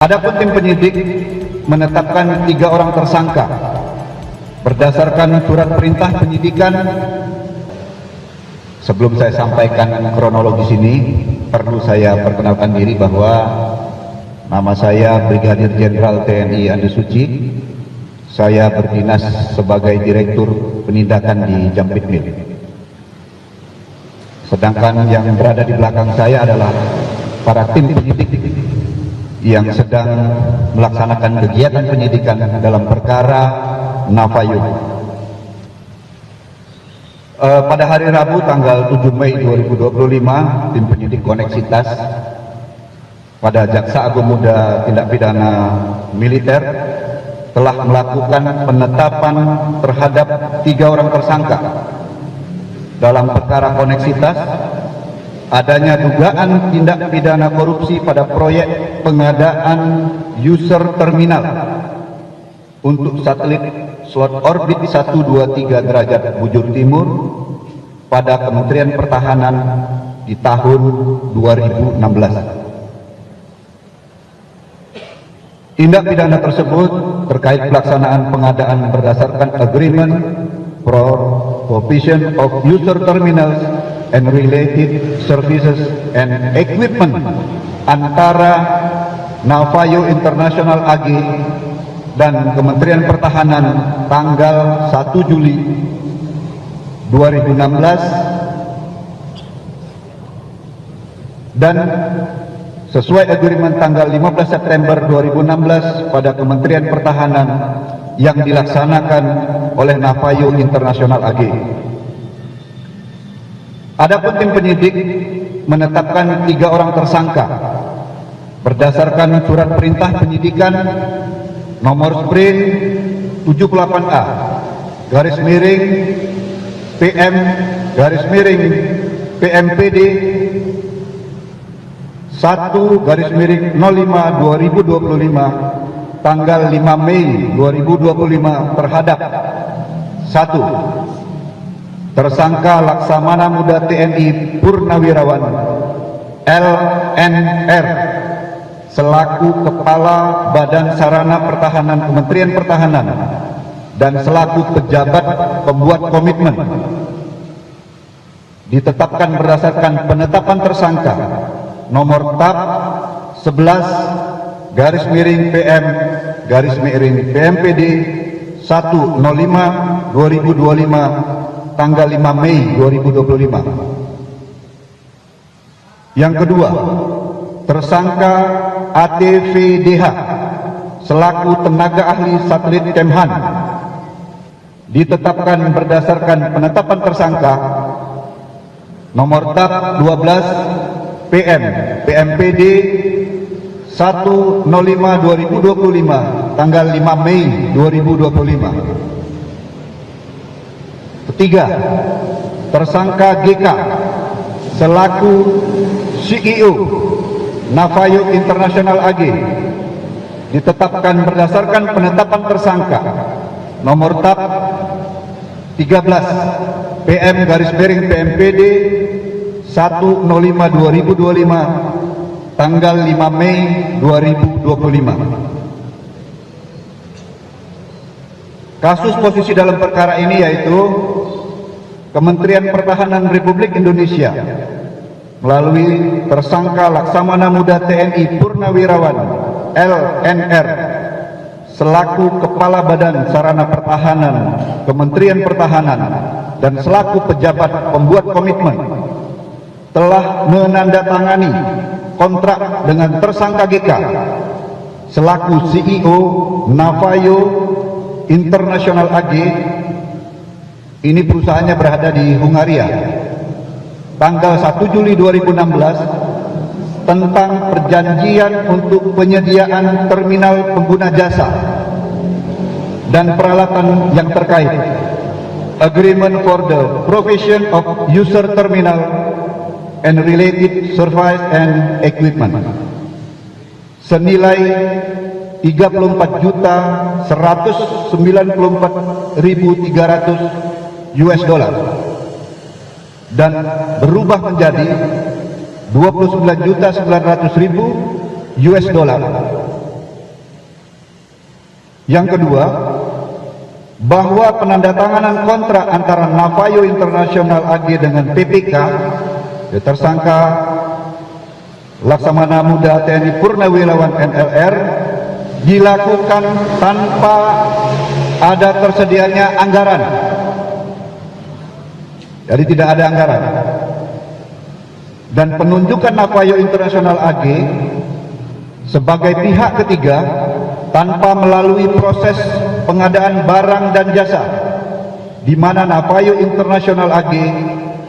Adapun tim penyidik menetapkan 3 orang tersangka berdasarkan surat perintah penyidikan. Sebelum saya sampaikan kronologis ini, perlu saya perkenalkan diri bahwa nama saya Brigadir Jenderal TNI Andi Suci. Saya berdinas sebagai Direktur Penindakan di Jampitmil. Sedangkan yang berada di belakang saya adalah para tim penyidik yang sedang melaksanakan kegiatan penyidikan dalam perkara Navayu. Pada hari Rabu tanggal 7 Mei 2025, tim penyidik Koneksitas pada Jaksa Agung Muda Tindak Pidana Militer telah melakukan penetapan terhadap 3 orang tersangka dalam perkara Koneksitas. Adanya dugaan tindak pidana korupsi pada proyek pengadaan user terminal untuk satelit slot orbit 123 derajat bujur timur pada Kementerian Pertahanan di tahun 2016. Tindak pidana tersebut terkait pelaksanaan pengadaan berdasarkan agreement for provision of user terminals and related services and equipment antara Navayu International AG dan Kementerian Pertahanan tanggal 1 Juli 2016 dan sesuai agreement tanggal 15 September 2016 pada Kementerian Pertahanan yang dilaksanakan oleh Navayu International AG. Adapun tim penyidik menetapkan 3 orang tersangka berdasarkan surat perintah penyidikan nomor sprint 78A garis miring PM garis miring PMPD 1 garis miring 05 2025 tanggal 5 Mei 2025 terhadap 1. Tersangka Laksamana Muda TNI Purnawirawan LNR selaku Kepala Badan Sarana Pertahanan Kementerian Pertahanan dan selaku pejabat pembuat komitmen ditetapkan berdasarkan penetapan tersangka nomor TAP 11 garis miring PM garis miring PMPD 105 2025 tanggal 5 Mei 2025. Yang kedua, tersangka ATVDH selaku tenaga ahli satelit Kemhan ditetapkan berdasarkan penetapan tersangka nomor TAP 12 PM PMPD 105 2025 tanggal 5 Mei 2025. Ketiga, tersangka GK selaku CEO Navayu International AG ditetapkan berdasarkan penetapan tersangka nomor TAP 13 PM garis miring PMPD 105 2025 tanggal 5 Mei 2025. Kasus posisi dalam perkara ini yaitu Kementerian Pertahanan Republik Indonesia melalui tersangka Laksamana Muda TNI Purnawirawan LNR selaku Kepala Badan Sarana Pertahanan Kementerian Pertahanan dan selaku pejabat pembuat komitmen telah menandatangani kontrak dengan tersangka GK selaku CEO Navayu International AG. Ini perusahaannya berada di Hungaria. Tanggal 1 Juli 2016 tentang perjanjian untuk penyediaan terminal pengguna jasa dan peralatan yang terkait. Agreement for the provision of user terminal and related service and equipment senilai 34.194.300 US dollar dan berubah menjadi 29.900.000 US dollar Yang kedua, bahwa penandatanganan kontrak antara Navayo International AG dengan PPK, tersangka Laksamana Muda TNI Purnawirawan NLR, dilakukan tanpa ada tersedianya anggaran. Jadi tidak ada anggaran. Dan penunjukan Navayo International AG sebagai pihak ketiga tanpa melalui proses pengadaan barang dan jasa, di mana Navayo International AG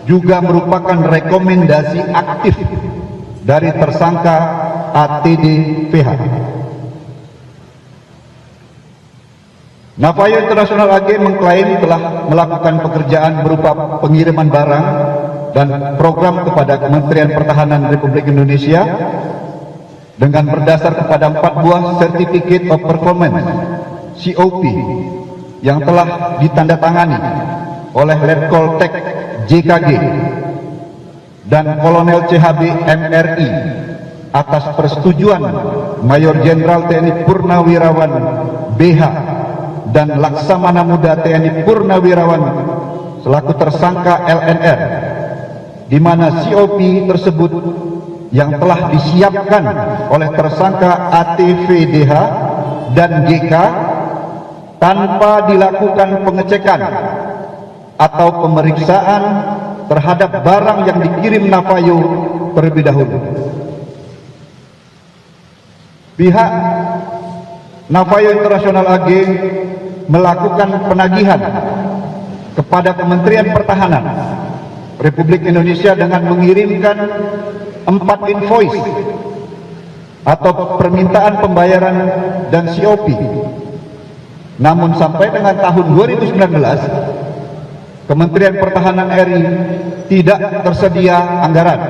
juga merupakan rekomendasi aktif dari tersangka ATD PH. Navayo International AG mengklaim telah melakukan pekerjaan berupa pengiriman barang dan program kepada Kementerian Pertahanan Republik Indonesia dengan berdasar kepada 4 buah Certificate of Performance COP yang telah ditandatangani oleh Letkol Tek JKG dan Kolonel CHB MRI atas persetujuan Mayor Jenderal TNI Purnawirawan BH dan Laksamana Muda TNI Purnawirawan selaku tersangka LNR, di mana COP tersebut yang telah disiapkan oleh tersangka ATVDH dan GK tanpa dilakukan pengecekan atau pemeriksaan terhadap barang yang dikirim Navayo terlebih dahulu. Pihak Navayo International AG melakukan penagihan kepada Kementerian Pertahanan Republik Indonesia dengan mengirimkan 4 invoice atau permintaan pembayaran dan COP. Namun sampai dengan tahun 2019 Kementerian Pertahanan RI tidak tersedia anggaran.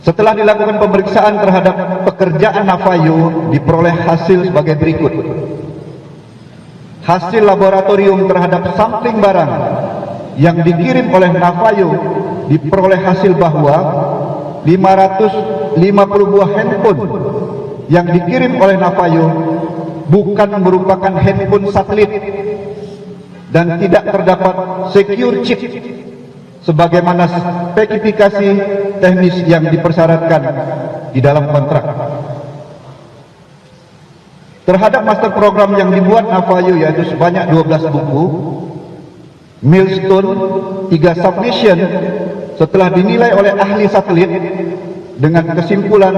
Setelah dilakukan pemeriksaan terhadap pekerjaan Navayo, diperoleh hasil sebagai berikut. Hasil laboratorium terhadap sampling barang yang dikirim oleh Navayo diperoleh hasil bahwa 550 buah handphone yang dikirim oleh Navayo bukan merupakan handphone satelit dan tidak terdapat secure chip sebagaimana spesifikasi teknis yang dipersyaratkan di dalam kontrak. Terhadap master program yang dibuat Navayo, yaitu sebanyak 12 buku, milestone 3 submission setelah dinilai oleh ahli satelit dengan kesimpulan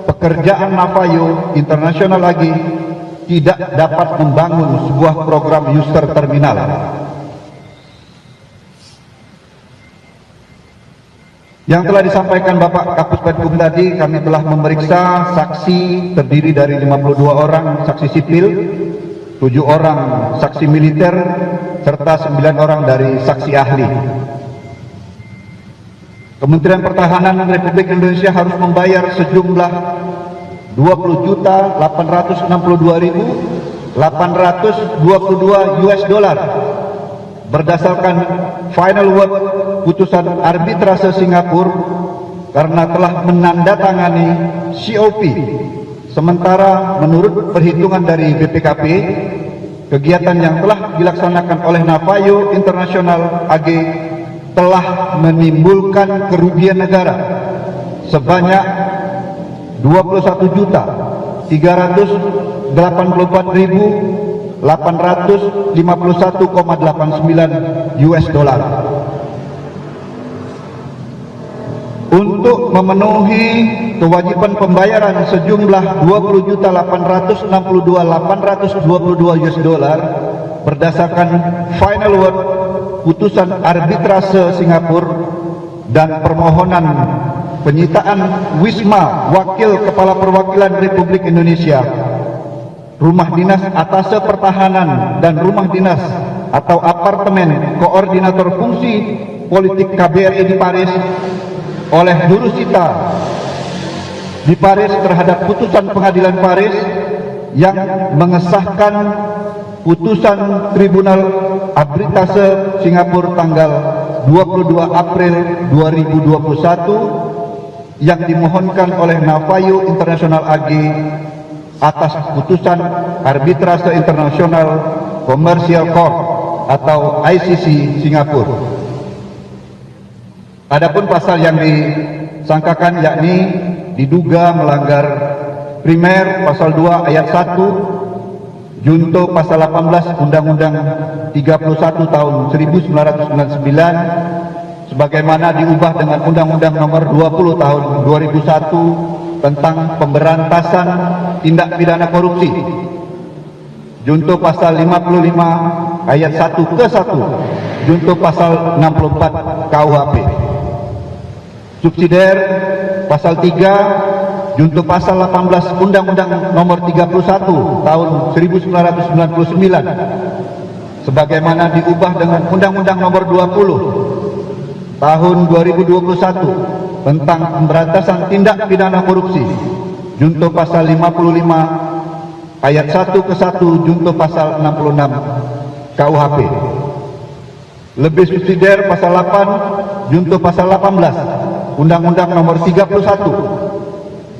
pekerjaan Navayo International lagi tidak dapat membangun sebuah program user terminal. Yang telah disampaikan Bapak Kapus Penkum tadi, kami telah memeriksa saksi terdiri dari 52 orang saksi sipil, 7 orang saksi militer, serta 9 orang dari saksi ahli. Kementerian Pertahanan Republik Indonesia harus membayar sejumlah 20.862.822 US dollar berdasarkan final word putusan arbitrase Singapura karena telah menandatangani COP. Sementara menurut perhitungan dari BPKP, kegiatan yang telah dilaksanakan oleh Navayo International AG telah menimbulkan kerugian negara sebanyak 21.384.851,89 US dollar. Untuk memenuhi kewajiban pembayaran sejumlah 20.862.822 US dollar berdasarkan final word putusan arbitrase Singapura dan permohonan penyitaan Wisma Wakil Kepala Perwakilan Republik Indonesia, Rumah Dinas Atase Pertahanan dan Rumah Dinas atau Apartemen Koordinator Fungsi Politik KBRI di Paris oleh Durusita di Paris terhadap putusan Pengadilan Paris yang mengesahkan putusan Tribunal Arbitrase Singapura tanggal 22 April 2021 yang dimohonkan oleh Navayo International AG atas keputusan Arbitrase Internasional Commercial Court atau ICC Singapura. Adapun pasal yang disangkakan yakni diduga melanggar primer pasal 2 ayat 1 junto pasal 18 Undang-Undang 31 tahun 1999 sebagaimana diubah dengan Undang-Undang nomor 20 tahun 2001 tentang pemberantasan tindak pidana korupsi junto pasal 55 ayat 1 ke 1 junto pasal 64 KUHP. Subsidiar pasal 3 junto pasal 18 Undang-Undang nomor 31 tahun 1999 sebagaimana diubah dengan Undang-Undang nomor 20 tahun 2021 tentang pemberantasan tindak pidana korupsi junto pasal 55 ayat 1 ke 1 junto pasal 66 KUHP. Lebih subsidiar pasal 8 junto pasal 18 Undang-Undang nomor 31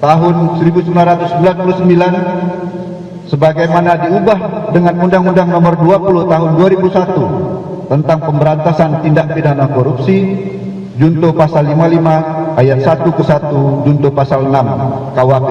tahun 1999 sebagaimana diubah dengan Undang-Undang nomor 20 tahun 2001 tentang pemberantasan tindak pidana korupsi junto pasal 55 ayat 1 ke 1 junto pasal 6 KUHP.